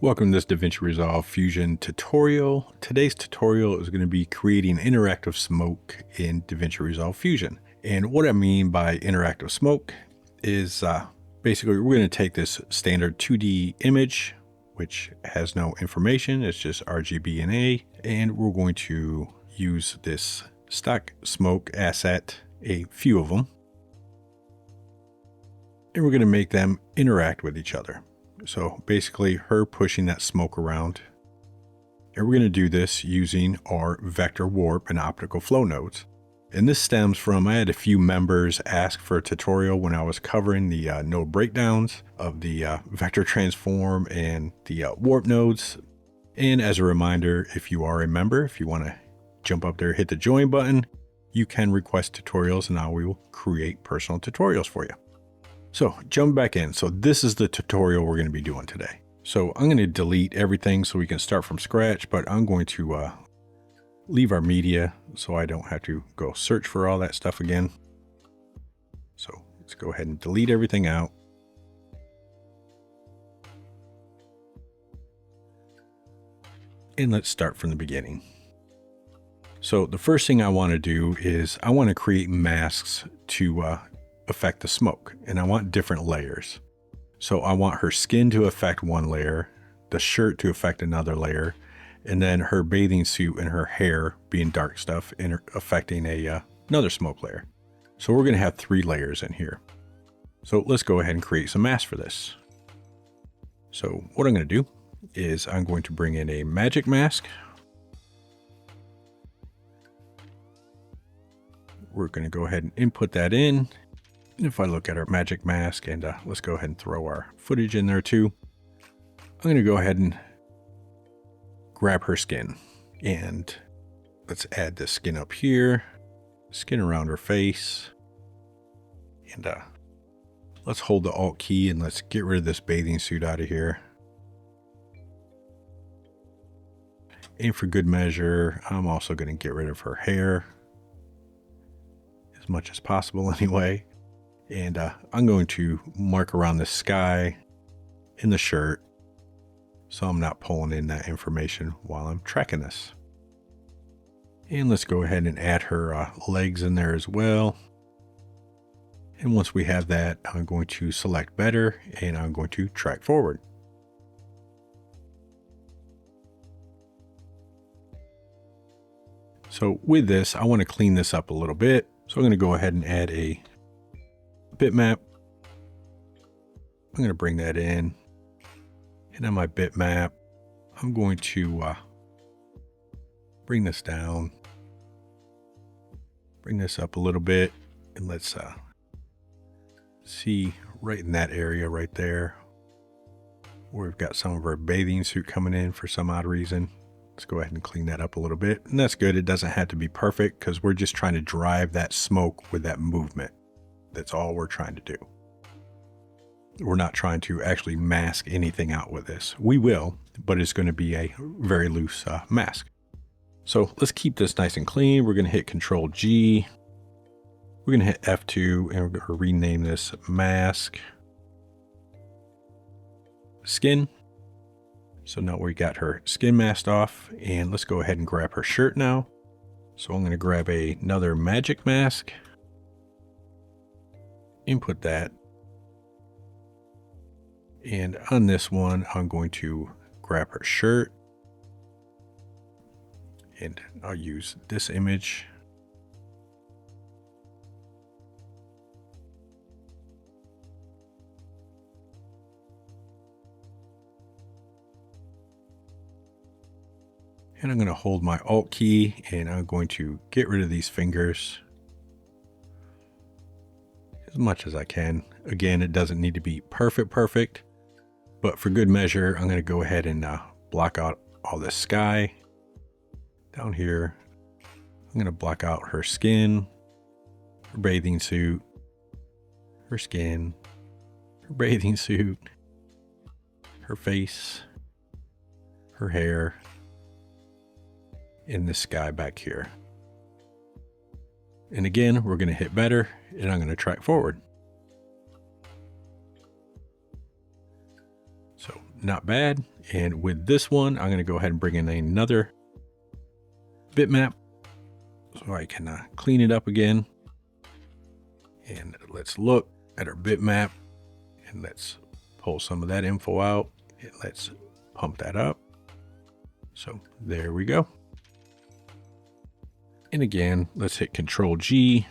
Welcome to this DaVinci Resolve Fusion tutorial. Today's tutorial is going to be creating interactive smoke in DaVinci Resolve Fusion. And what I mean by interactive smoke is basically we're going to take this standard 2D image, which has no information, it's just RGB and A, and we're going to use this stock smoke asset, a few of them, and we're going to make them interact with each other. So basically her pushing that smoke around. And we're going to do this using our vector warp and optical flow nodes. And this stems from, I had a few members ask for a tutorial when I was covering the node breakdowns of the vector transform and the warp nodes. And as a reminder, if you are a member, if you want to jump up there, hit the join button, you can request tutorials and I will create personal tutorials for you. So jump back in. So this is the tutorial we're going to be doing today. So I'm going to delete everything so we can start from scratch, but I'm going to leave our media so I don't have to go search for all that stuff again. So let's go ahead and delete everything out. And let's start from the beginning. So the first thing I want to do is I want to create masks to affect the smoke, and I want different layers. So I want her skin to affect one layer, the shirt to affect another layer, and then her bathing suit and her hair being dark stuff and affecting another smoke layer. So we're going to have 3 layers in here. So let's go ahead and create some masks for this. So what I'm going to do is I'm going to bring in a magic mask. We're going to go ahead and input that in. And if I look at our magic mask and let's go ahead and throw our footage in there too. I'm going to go ahead and grab her skin and let's add the skin up here, skin around her face. And let's hold the Alt key and let's get rid of this bathing suit out of here. And for good measure, I'm also going to get rid of her hair as much as possible anyway. And I'm going to mark around the sky in the shirt so I'm not pulling in that information while I'm tracking this. And let's go ahead and add her legs in there as well. And once we have that, I'm going to select better and I'm going to track forward. So with this, I want to clean this up a little bit. So I'm going to go ahead and add a bitmap. I'm going to bring that in, and on my bitmap I'm going to bring this down, bring this up a little bit, and let's see right in that area right there where we've got some of our bathing suit coming in for some odd reason. Let's go ahead and clean that up a little bit, and that's good. It doesn't have to be perfect because we're just trying to drive that smoke with that movement. That's all we're trying to do. We're not trying to actually mask anything out with this. We will, but it's going to be a very loose mask. So let's keep this nice and clean. We're going to hit Control G. We're going to hit F2 and we're going to rename this mask skin. So now we got her skin masked off, and let's go ahead and grab her shirt now. So I'm going to grab another magic mask. Input that, and on this one I'm going to grab her shirt and I'll use this image. And I'm going to hold my Alt key and I'm going to get rid of these fingers as much as I can. Again, it doesn't need to be perfect, but for good measure, I'm going to go ahead and block out all this sky down here. I'm going to block out her skin, her bathing suit, her skin, her bathing suit, her face, her hair, and the sky back here. And again, we're going to hit better and I'm going to track forward. So not bad. And with this one, I'm going to go ahead and bring in another bitmap so I can clean it up again. And let's look at our bitmap and let's pull some of that info out and let's pump that up. So there we go. And again, let's hit Control G,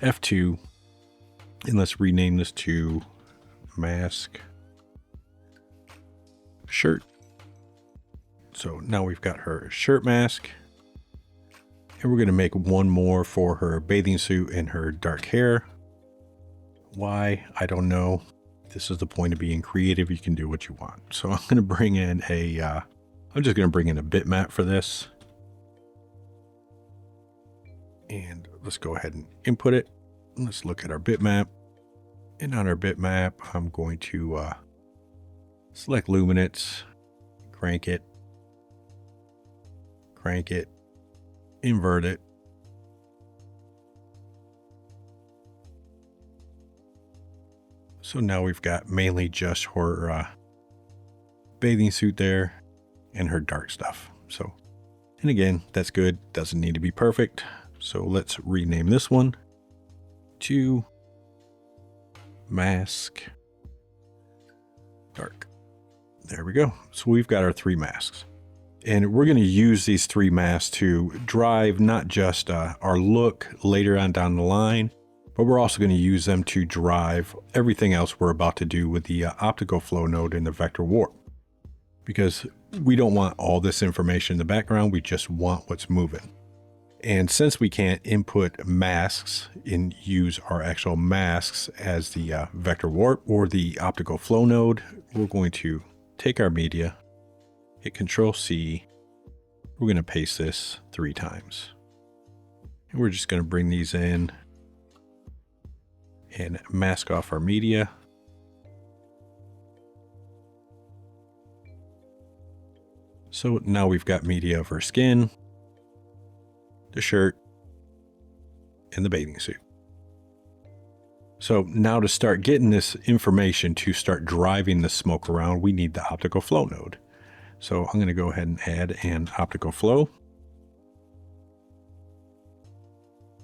F2, and let's rename this to mask shirt. So now we've got her shirt mask, and we're going to make one more for her bathing suit and her dark hair. Why? I don't know. This is the point of being creative. You can do what you want. So I'm going to bring in I'm just going to bring in a bitmap for this. And let's go ahead and input it. Let's look at our bitmap. And on our bitmap, I'm going to select luminance, crank it, invert it. So now we've got mainly just her bathing suit there and her dark stuff. So, and again, that's good. Doesn't need to be perfect. So let's rename this one to mask dark. There we go. So we've got our 3 masks, and we're going to use these 3 masks to drive not just our look later on down the line, but we're also going to use them to drive everything else we're about to do with the optical flow node and the vector warp, because we don't want all this information in the background. We just want what's moving. And since we can't input masks and use our actual masks as the vector warp or the optical flow node, we're going to take our media, hit Control C. We're going to paste this 3 times. And we're just going to bring these in and mask off our media. So now we've got media of her skin, the shirt, and the bathing suit. So now to start getting this information to start driving the smoke around, we need the optical flow node. So I'm going to go ahead and add an optical flow.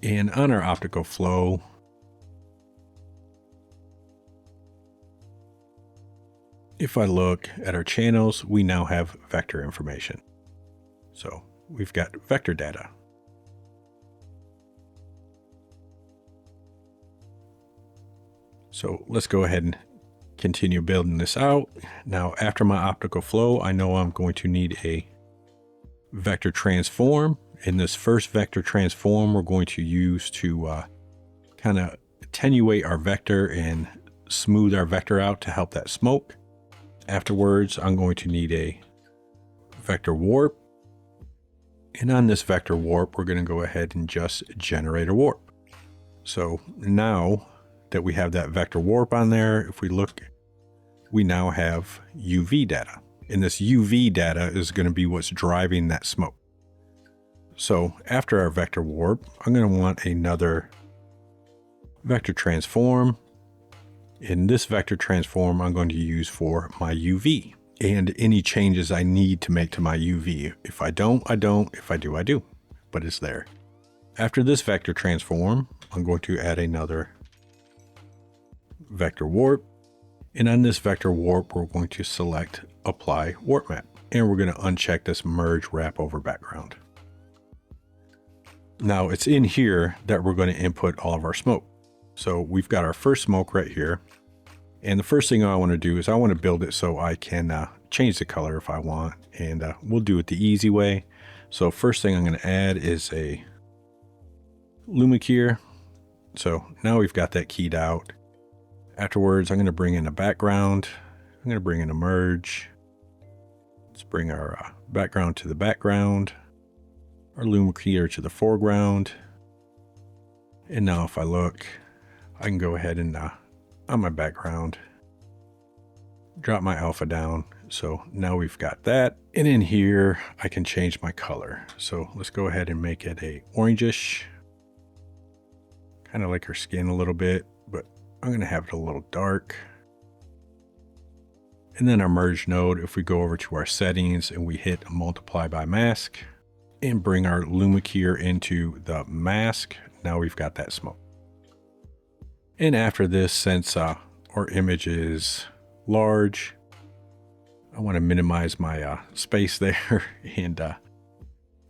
And on our optical flow, if I look at our channels, we now have vector information. So we've got vector data. So let's go ahead and continue building this out. Now, after my optical flow, I know I'm going to need a vector transform. In this first vector transform, we're going to use to kind of attenuate our vector and smooth our vector out to help that smoke. Afterwards, I'm going to need a vector warp. And on this vector warp, we're going to go ahead and just generate a warp. So now that we have that vector warp on there, if we look, we now have UV data. And this UV data is going to be what's driving that smoke. So after our vector warp, I'm going to want another vector transform. In this vector transform, I'm going to use for my UV and any changes I need to make to my UV. If I don't, I don't. If I do, I do. But it's there. After this vector transform, I'm going to add another vector warp. And on this vector warp, we're going to select apply warp map. And we're going to uncheck this merge wrap over background. Now it's in here that we're going to input all of our smoke. So we've got our first smoke right here. And the first thing I want to do is I want to build it so I can change the color if I want. And we'll do it the easy way. So first thing I'm going to add is a luma keyer. So now we've got that keyed out. Afterwards, I'm going to bring in a background. I'm going to bring in a merge. Let's bring our background to the background. Our luma keyer to the foreground. And now if I look, I can go ahead and on my background, drop my alpha down. So now we've got that. And in here, I can change my color. So let's go ahead and make it a orangish, kind of like her skin a little bit, but I'm going to have it a little dark. And then our merge node, if we go over to our settings and we hit multiply by mask and bring our luma keyer into the mask, now we've got that smoke. And after this, since our image is large, I want to minimize my space there, and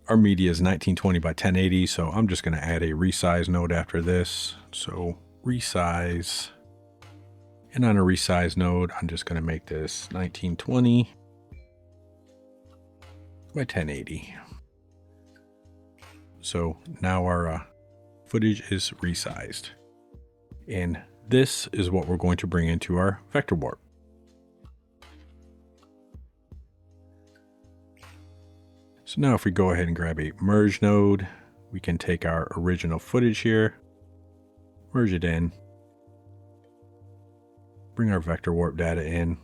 our media is 1920 by 1080, so I'm just going to add a resize node after this. So resize, and on a resize node, I'm just going to make this 1920 by 1080. So now our footage is resized, and this is what we're going to bring into our vector warp. So now if we go ahead and grab a merge node, we can take our original footage here, merge it in, bring our vector warp data in,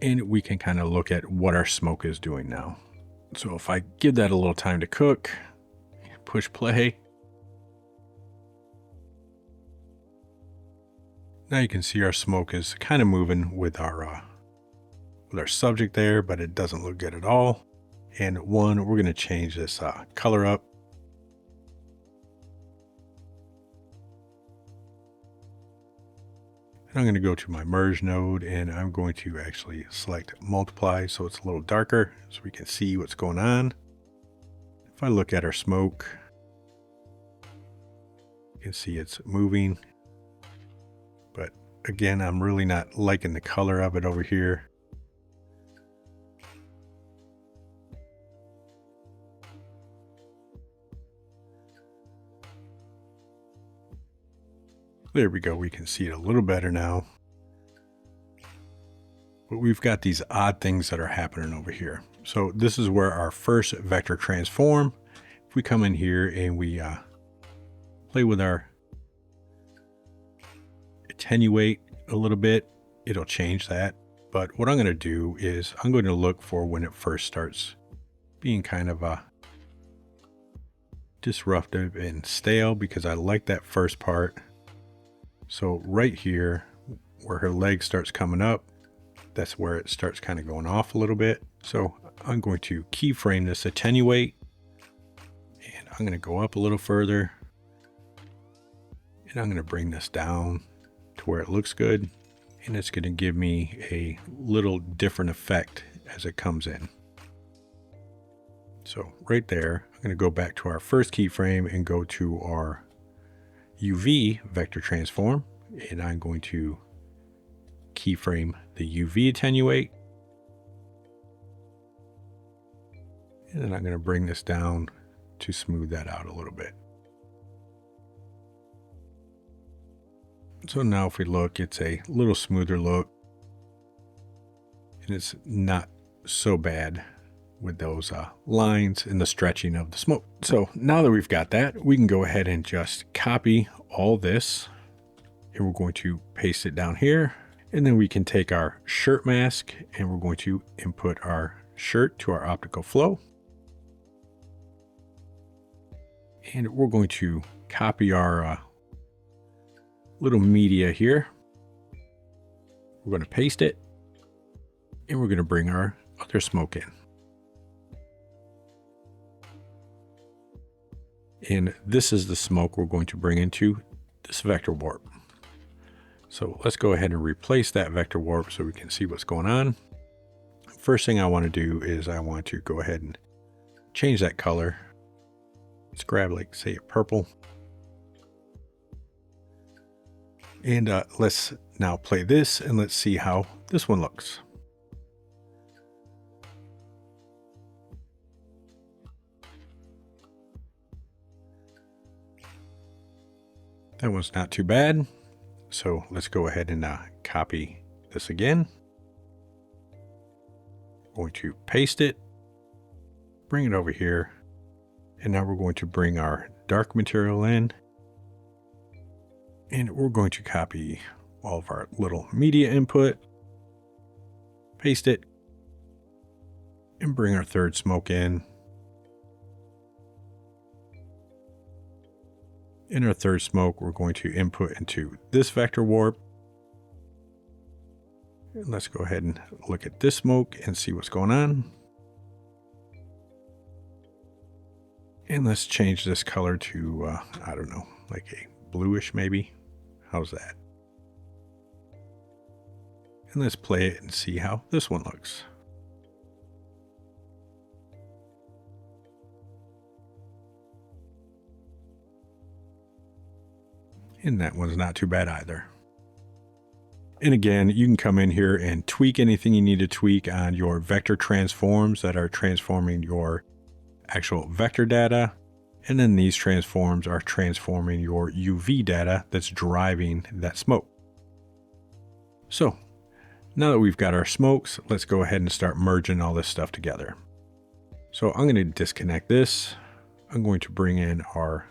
and we can kind of look at what our smoke is doing now. So if I give that a little time to cook, push play, now you can see our smoke is kind of moving with our subject there, but it doesn't look good at all. And we're going to change this color up. And I'm going to go to my merge node, and I'm going to actually select multiply so it's a little darker so we can see what's going on. If I look at our smoke, you can see it's moving. But again, I'm really not liking the color of it over here. There we go, we can see it a little better now. But we've got these odd things that are happening over here. So this is where our first vector transform. If we come in here and we play with our attenuate a little bit, it'll change that. But what I'm going to do is I'm going to look for when it first starts being kind of disruptive and stale, because I like that first part. So right here where her leg starts coming up, that's where it starts kind of going off a little bit. So I'm going to keyframe this attenuate, and I'm going to go up a little further, and I'm going to bring this down to where it looks good, and it's going to give me a little different effect as it comes in. So right there, I'm going to go back to our first keyframe and go to our UV vector transform, and I'm going to keyframe the UV attenuate, and then I'm going to bring this down to smooth that out a little bit. So now if we look, it's a little smoother look, and it's not so bad with those lines and the stretching of the smoke. So now that we've got that, we can go ahead and just copy all this, and we're going to paste it down here. And then we can take our shirt mask, and we're going to input our shirt to our optical flow. And we're going to copy our little media here. We're going to paste it, and we're going to bring our other smoke in. And this is the smoke we're going to bring into this vector warp. So let's go ahead and replace that vector warp so we can see what's going on. First thing I want to do is I want to go ahead and change that color. Let's grab, like, say, a purple. And let's now play this, and let's see how this one looks. That one's not too bad. So let's go ahead and copy this again. I'm going to paste it, bring it over here, and now we're going to bring our dark material in, and we're going to copy all of our little media input, paste it, and bring our third smoke in. In our third smoke, we're going to input into this vector warp. And let's go ahead and look at this smoke and see what's going on. And let's change this color to, I don't know, like a bluish maybe. How's that? And let's play it and see how this one looks. And that one's not too bad either. And again, you can come in here and tweak anything you need to tweak on your vector transforms that are transforming your actual vector data. And then these transforms are transforming your UV data that's driving that smoke. So now that we've got our smokes, let's go ahead and start merging all this stuff together. So I'm going to disconnect this. I'm going to bring in our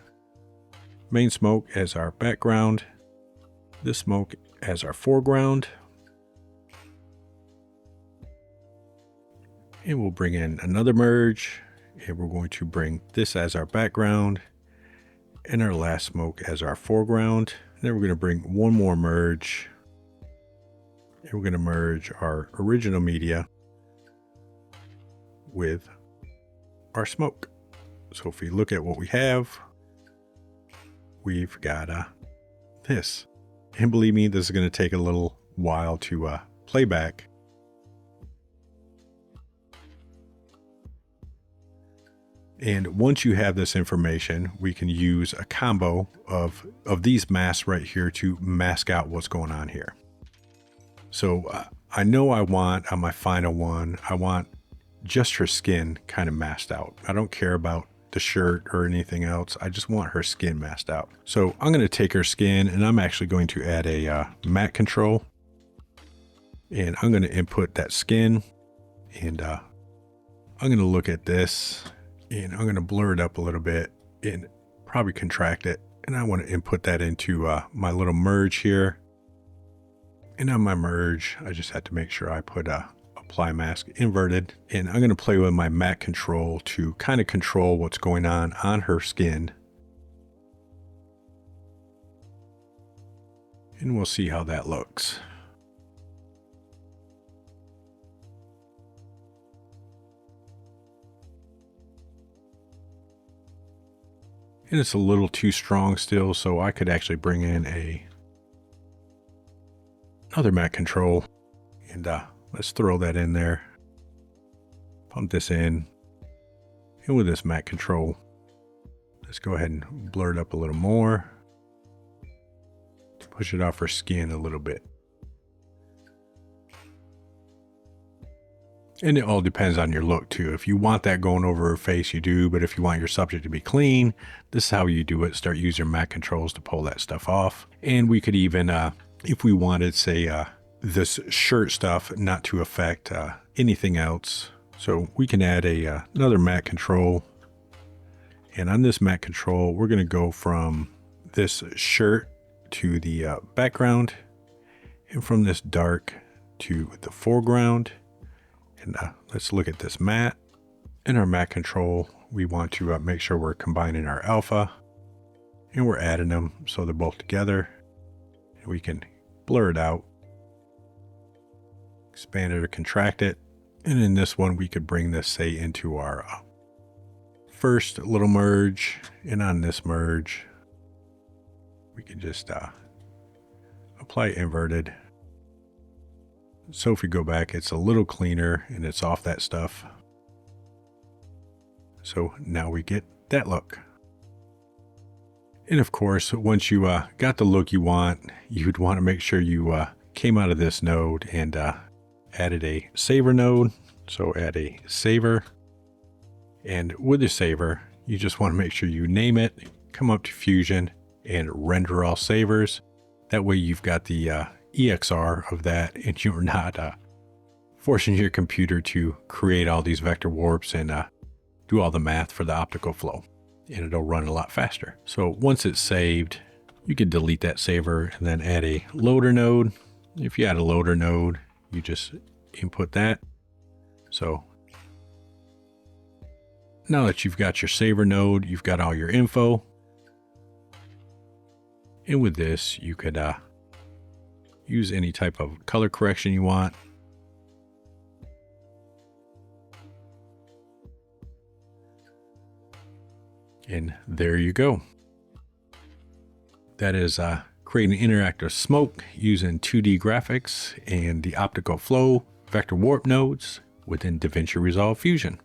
main smoke as our background, this smoke as our foreground, and we'll bring in another merge, and we're going to bring this as our background and our last smoke as our foreground. And then we're going to bring one more merge, and we're going to merge our original media with our smoke. So if we look at what we have, we've got this. And believe me, this is going to take a little while to play back. And once you have this information, we can use a combo of these masks right here to mask out what's going on here. So I know I want on my final one, I want just her skin kind of masked out. I don't care about the shirt or anything else. I just want her skin masked out. So I'm going to take her skin and I'm actually going to add a matte control, and I'm going to input that skin, and I'm going to look at this and I'm going to blur it up a little bit and probably contract it. And I want to input that into my little merge here. And on my merge, I just have to make sure I put apply mask inverted, and I'm going to play with my matte control to kind of control what's going on her skin, and we'll see how that looks. And it's a little too strong still, so I could actually bring in another matte control, and let's throw that in there, pump this in, and with this matte control, let's go ahead and blur it up a little more, push it off her skin a little bit. And it all depends on your look too. If you want that going over her face, you do, but if you want your subject to be clean, this is how you do it. Start using matte controls to pull that stuff off. And we could even, if we wanted, say, this shirt stuff not to affect anything else. So we can add another matte control. And on this matte control, we're going to go from this shirt to the background, and from this dark to the foreground. And let's look at this matte. In our matte control, we want to make sure we're combining our alpha, and we're adding them so they're both together. And we can blur it out, expand it or contract it. And in this one, we could bring this, say, into our first little merge. And on this merge, we can just apply inverted. So if we go back, it's a little cleaner and it's off that stuff. So now we get that look. And of course, once you got the look you want, you'd want to make sure you came out of this node and added a saver node. So add a saver. And with the saver, you just want to make sure you name it, come up to Fusion and render all savers. That way you've got the EXR of that, and you're not forcing your computer to create all these vector warps and do all the math for the optical flow, and it'll run a lot faster. So once it's saved, you can delete that saver and then add a loader node. If you add a loader node, you just input that. So now that you've got your saver node, you've got all your info. And with this, you could use any type of color correction you want. And there you go. That is creating interactive smoke using 2D graphics and the Optical Flow vector warp nodes within DaVinci Resolve Fusion.